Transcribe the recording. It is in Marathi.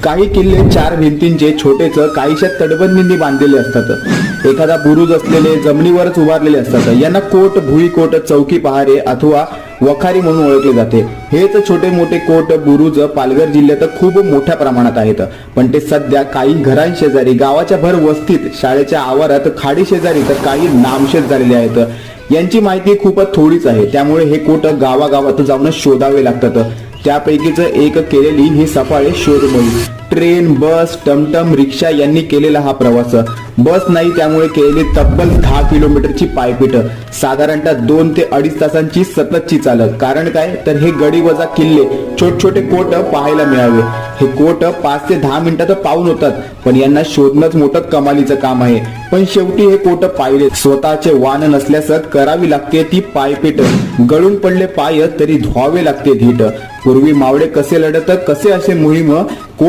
काही किल्ले चार भिंतींचे छोटेच काहीशा तटबंदींनी बांधलेले असतात। एखादा बुरुज असलेले जमिनीवरच उभारलेले असतात। यांना कोट, भुईकोट, चौकी पहारे अथवा वखारी म्हणून ओळखले जाते। हेच छोटे मोठे कोट, बुरुज पालघर जिल्ह्यात खूप मोठ्या प्रमाणात आहेत, पण ते सध्या काही घरांशेजारी, गावाच्या भर वस्तीत, शाळेच्या आवारात, खाडी शेजारी तर काही नामशेष झालेले आहेत। यांची माहिती खूप थोडीच आहे, त्यामुळे हे कोट गावागावात जाऊन शोधावे लागतात। त्यापैकीच एक केलेली ही सफाळे शोध मोहीम। ट्रेन, बस, टमटम, रिक्षा यांनी केलेला हा प्रवास। बस नाही त्यामुळे केलेली तब्बल 10 किलोमीटरची पायपीट, साधारणतः 2 ते 2.5 तासांची सततची चाल। कारण काय तर हे गडी वजा किल्ले, छोटे कोट पाहायला मिळावे। हे कोट 5 ते 10 मिनिटात पाहून होतात, पण यांना शोधणंच मोठं कमालीचं काम आहे। पण शेवटी हे कोट पाहिले। स्वतःचे वाहन नसल्यास करावी लागते ती पायपीट। गळून पडले पाय तरी धुवावे लागते धीट। पूर्वी मावळे कसे लढत, कसे असे मोहीम